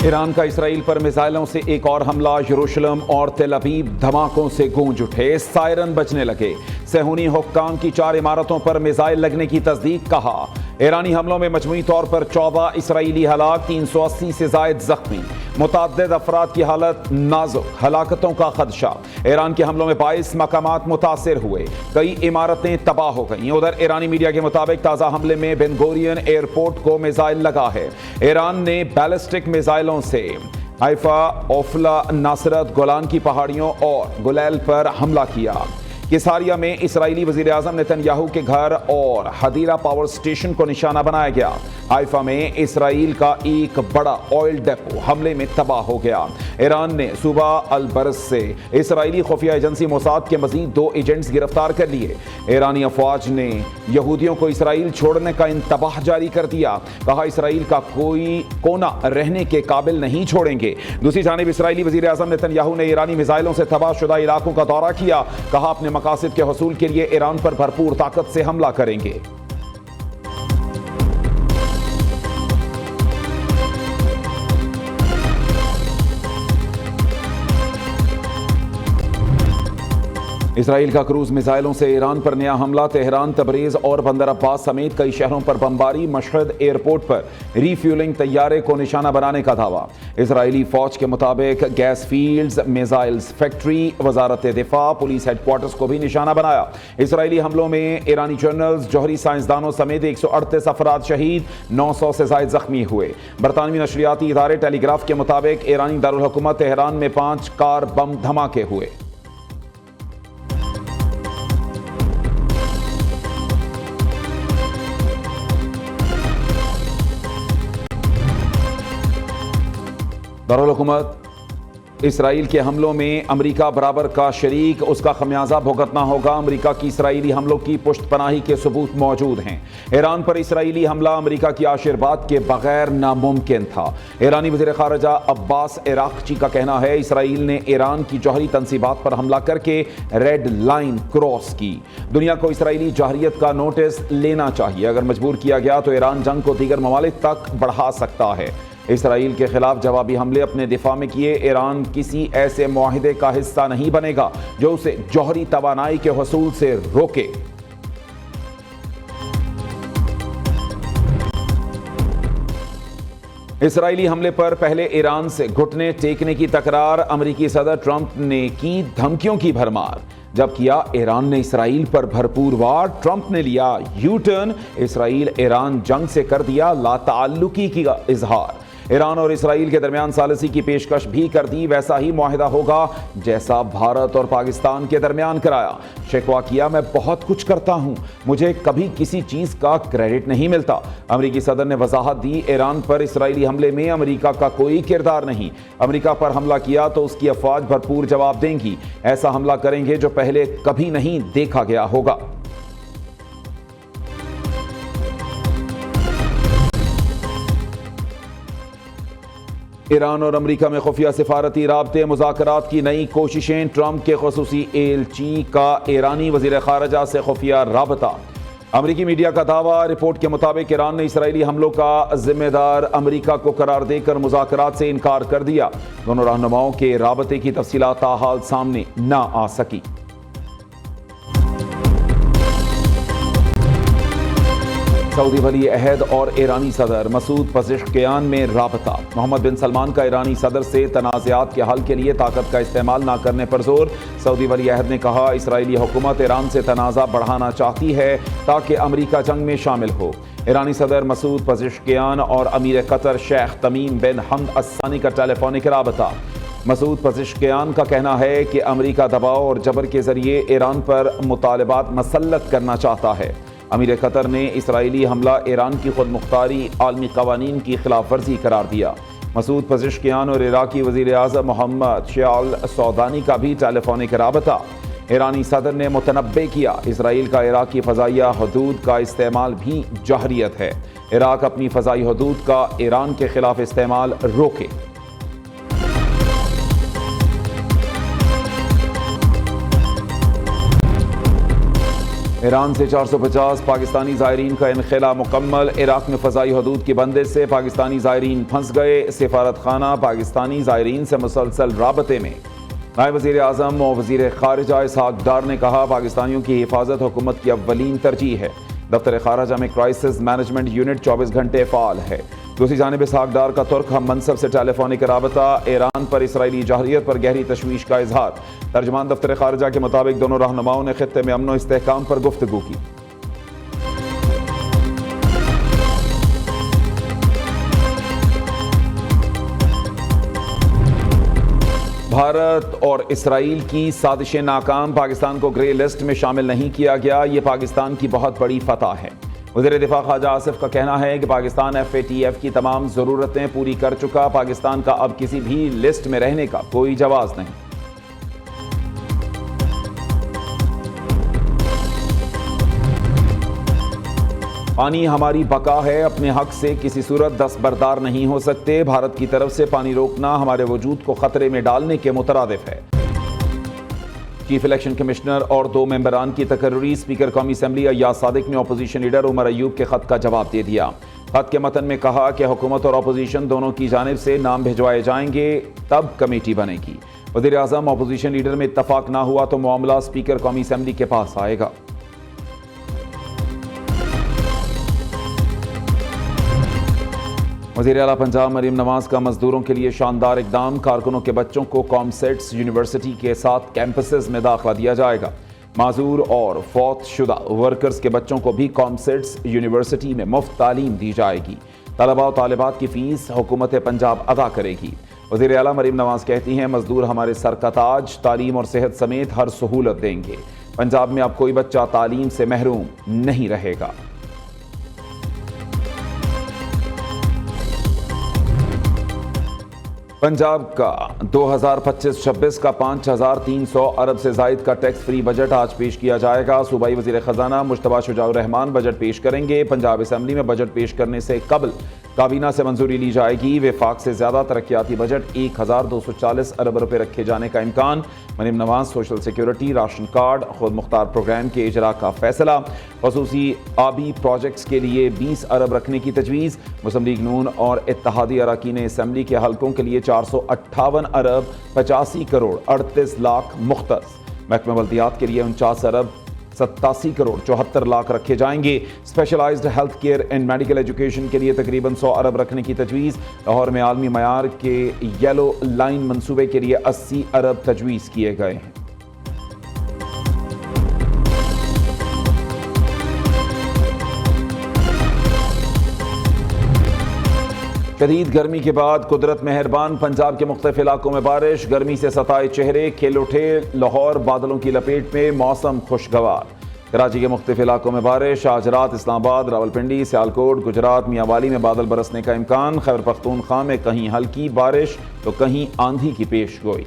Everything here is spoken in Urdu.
ایران کا اسرائیل پر میزائلوں سے ایک اور حملہ، یروشلم اور تل ابیب دھماکوں سے گونج اٹھے، سائرن بجنے لگے۔ صہیونی حکام کی 4 عمارتوں پر میزائل لگنے کی تصدیق، کہا ایرانی حملوں میں مجموعی طور پر 14 اسرائیلی ہلاک، 380 سے زائد زخمی، متعدد افراد کی حالت نازک، ہلاکتوں کا خدشہ۔ ایران کے حملوں میں 22 مقامات متاثر ہوئے، کئی عمارتیں تباہ ہو گئیں۔ ادھر ایرانی میڈیا کے مطابق تازہ حملے میں بن گورین ایئرپورٹ کو میزائل لگا ہے۔ ایران نے بیلسٹک میزائلوں سے حیفا، اوفلا، ناصرت، گولان کی پہاڑیوں اور گلیل پر حملہ کیا۔ کیساریا میں اسرائیلی وزیر اعظم نیتن یاہو کے گھر اور حدیرہ پاور سٹیشن کو نشانہ بنایا گیا۔ حیفا میں اسرائیل کا ایک بڑا آئل ڈیپو حملے میں تباہ ہو گیا۔ ایران نے صوبہ البرز سے اسرائیلی خفیہ ایجنسی موساد کے مزید 2 ایجنٹس گرفتار کر لیے۔ ایرانی افواج نے یہودیوں کو اسرائیل چھوڑنے کا انتباہ جاری کر دیا، کہا اسرائیل کا کوئی کونا رہنے کے قابل نہیں چھوڑیں گے۔ دوسری جانب اسرائیلی وزیر اعظم نیتن یاہو نے ایرانی میزائلوں سے تباہ شدہ علاقوں کا دورہ کیا، کہا اپنے مقاصد کے حصول کے لیے ایران پر بھرپور طاقت سے حملہ کریں گے۔ اسرائیل کا کروز میزائلوں سے ایران پر نیا حملہ، تہران، تبریز اور بندر عباس سمیت کئی شہروں پر بمباری، مشہد ایئرپورٹ پر ری فیولنگ طیارے کو نشانہ بنانے کا دعویٰ۔ اسرائیلی فوج کے مطابق گیس فیلڈز، میزائلز فیکٹری، وزارت دفاع، پولیس ہیڈ کوارٹرز کو بھی نشانہ بنایا۔ اسرائیلی حملوں میں ایرانی جنرلز، جوہری سائنسدانوں سمیت 138 افراد شہید، 900 سے زائد زخمی ہوئے۔ برطانوی نشریاتی ادارے ٹیلی گراف کے مطابق ایرانی دارالحکومت تہران میں 5 کار بم دھماکے ہوئے۔ دارالحکومت اسرائیل کے حملوں میں امریکہ برابر کا شریک، اس کا خمیازہ بھگتنا ہوگا۔ امریکہ کی اسرائیلی حملوں کی پشت پناہی کے ثبوت موجود ہیں۔ ایران پر اسرائیلی حملہ امریکہ کی آشیرواد کے بغیر ناممکن تھا۔ ایرانی وزیر خارجہ عباس عراقچی کا کہنا ہے اسرائیل نے ایران کی جوہری تنصیبات پر حملہ کر کے ریڈ لائن کراس کی۔ دنیا کو اسرائیلی جوہریت کا نوٹس لینا چاہیے، اگر مجبور کیا گیا تو ایران جنگ کو دیگر ممالک تک بڑھا سکتا ہے۔ اسرائیل کے خلاف جوابی حملے اپنے دفاع میں کیے۔ ایران کسی ایسے معاہدے کا حصہ نہیں بنے گا جو اسے جوہری توانائی کے حصول سے روکے۔ اسرائیلی حملے پر پہلے ایران سے گھٹنے ٹیکنے کی تکرار، امریکی صدر ٹرمپ نے کی دھمکیوں کی بھرمار۔ جب کیا ایران نے اسرائیل پر بھرپور وار، ٹرمپ نے لیا یو ٹرن، اسرائیل ایران جنگ سے کر دیا لا تعلقی کا اظہار۔ ایران اور اسرائیل کے درمیان ثالثی کی پیشکش بھی کر دی، ویسا ہی معاہدہ ہوگا جیسا بھارت اور پاکستان کے درمیان کرایا۔ شکوہ کیا میں بہت کچھ کرتا ہوں، مجھے کبھی کسی چیز کا کریڈٹ نہیں ملتا۔ امریکی صدر نے وضاحت دی ایران پر اسرائیلی حملے میں امریکہ کا کوئی کردار نہیں۔ امریکہ پر حملہ کیا تو اس کی افواج بھرپور جواب دیں گی، ایسا حملہ کریں گے جو پہلے کبھی نہیں دیکھا گیا ہوگا۔ ایران اور امریکہ میں خفیہ سفارتی رابطے، مذاکرات کی نئی کوششیں، ٹرمپ کے خصوصی ایلچی کا ایرانی وزیر خارجہ سے خفیہ رابطہ۔ امریکی میڈیا کا دعویٰ، رپورٹ کے مطابق ایران نے اسرائیلی حملوں کا ذمہ دار امریکہ کو قرار دے کر مذاکرات سے انکار کر دیا۔ دونوں رہنماؤں کے رابطے کی تفصیلات تاحال سامنے نہ آ سکی۔ سعودی ولی عہد اور ایرانی صدر مسعود پزشکیان میں رابطہ، محمد بن سلمان کا ایرانی صدر سے تنازعات کے حل کے لیے طاقت کا استعمال نہ کرنے پر زور۔ سعودی ولی عہد نے کہا اسرائیلی حکومت ایران سے تنازع بڑھانا چاہتی ہے تاکہ امریکہ جنگ میں شامل ہو۔ ایرانی صدر مسعود پزشکیان اور امیر قطر شیخ تمیم بن حمد الثانی کا ٹیلی فونک رابطہ۔ مسعود پزشکیان کا کہنا ہے کہ امریکہ دباؤ اور جبر کے ذریعے ایران پر مطالبات مسلط کرنا چاہتا ہے۔ امیر قطر نے اسرائیلی حملہ ایران کی خود مختاری عالمی قوانین کی خلاف ورزی قرار دیا۔ مسعود پزشکیان اور عراقی وزیر اعظم محمد شیع السودانی کا بھی ٹیلی فونک رابطہ۔ ایرانی صدر نے متنبع کیا اسرائیل کا عراقی فضائیہ حدود کا استعمال بھی جوہریت ہے، عراق اپنی فضائی حدود کا ایران کے خلاف استعمال روکے۔ ایران سے 450 پاکستانی زائرین کا انخلا مکمل۔ عراق میں فضائی حدود کی بندش سے پاکستانی زائرین پھنس گئے۔ سفارت خانہ پاکستانی زائرین سے مسلسل رابطے میں۔ نائب وزیر اعظم و وزیر خارجہ اسحاق ڈار نے کہا پاکستانیوں کی حفاظت حکومت کی اولین ترجیح ہے۔ دفتر خارجہ میں کرائسس مینجمنٹ یونٹ 24 گھنٹے فعال ہے۔ دوسری جانب اسحاق ڈار کا ترک ہم منصب سے ٹیلی فونک رابطہ۔ ایران پر اسرائیلی جارحیت پر گہری تشویش کا اظہار۔ ترجمان دفتر خارجہ کے مطابق دونوں رہنماؤں نے خطے میں امن و استحکام پر گفتگو کی۔ بھارت اور اسرائیل کی سازشیں ناکام، پاکستان کو گرے لسٹ میں شامل نہیں کیا گیا، یہ پاکستان کی بہت بڑی فتح ہے۔ وزیر دفاع خواجہ آصف کا کہنا ہے کہ پاکستان FATF کی تمام ضرورتیں پوری کر چکا، پاکستان کا اب کسی بھی لسٹ میں رہنے کا کوئی جواز نہیں۔ پانی ہماری بقا ہے، اپنے حق سے کسی صورت دستبردار نہیں ہو سکتے۔ بھارت کی طرف سے پانی روکنا ہمارے وجود کو خطرے میں ڈالنے کے مترادف ہے۔ چیف الیکشن کمشنر اور 2 ممبران کی تقرری۔ اسپیکر قومی اسمبلی ایاز صادق نے اپوزیشن لیڈر عمر ایوب کے خط کا جواب دے دیا۔ خط کے متن میں کہا کہ حکومت اور اپوزیشن دونوں کی جانب سے نام بھجوائے جائیں گے، تب کمیٹی بنے گی۔ وزیر اعظم اپوزیشن لیڈر میں اتفاق نہ ہوا تو معاملہ اسپیکر قومی اسمبلی کے پاس آئے گا۔ وزیر اعلیٰ پنجاب مریم نواز کا مزدوروں کے لیے شاندار اقدام۔ کارکنوں کے بچوں کو کامسیٹس یونیورسٹی کے ساتھ کیمپسز میں داخلہ دیا جائے گا۔ معذور اور فوت شدہ ورکرز کے بچوں کو بھی کامسیٹس یونیورسٹی میں مفت تعلیم دی جائے گی۔ طلباء و طالبات کی فیس حکومت پنجاب ادا کرے گی۔ وزیر اعلیٰ مریم نواز کہتی ہیں مزدور ہمارے سر کا تاج، تعلیم اور صحت سمیت ہر سہولت دیں گے۔ پنجاب میں اب کوئی بچہ تعلیم سے محروم نہیں رہے گا۔ پنجاب کا 2025-26 کا 5300 ارب سے زائد کا ٹیکس فری بجٹ آج پیش کیا جائے گا۔ صوبائی وزیر خزانہ مجتبیٰ شجاع الرحمان بجٹ پیش کریں گے۔ پنجاب اسمبلی میں بجٹ پیش کرنے سے قبل کابینہ سے منظوری لی جائے گی۔ وفاق سے زیادہ ترقیاتی بجٹ 1240 ارب روپے رکھے جانے کا امکان۔ Maryam Nawaz social security, ration card, خود مختار پروگرام کے اجراء کا فیصلہ۔ خصوصی آبی پروجیکٹس کے لیے 20 ارب رکھنے کی تجویز۔ مسلم لیگ نون اور اتحادی اراکین اسمبلی کے حلقوں کے لیے 458 ارب 85 کروڑ 38 لاکھ مختص۔ محکمہ بلدیات کے لیے 49 ارب 87 کروڑ 74 لاکھ رکھے جائیں گے۔ Specialised health care and medical education کے لیے تقریباً 100 ارب رکھنے کی تجویز۔ لاہور میں عالمی معیار کے یلو لائن منصوبے کے لیے 80 ارب تجویز کیے گئے ہیں۔ شدید گرمی کے بعد قدرت مہربان، پنجاب کے مختلف علاقوں میں بارش، گرمی سے ستائے چہرے، کھل اٹھے لاہور بادلوں کی لپیٹ میں، موسم خوشگوار۔ کراچی کے مختلف علاقوں میں بارش، آج رات اسلام آباد، راولپنڈی، سیالکوٹ، گجرات، میاں والی میں بادل برسنے کا امکان۔ خیبر پختونخوا میں کہیں ہلکی بارش تو کہیں آندھی کی پیش گوئی۔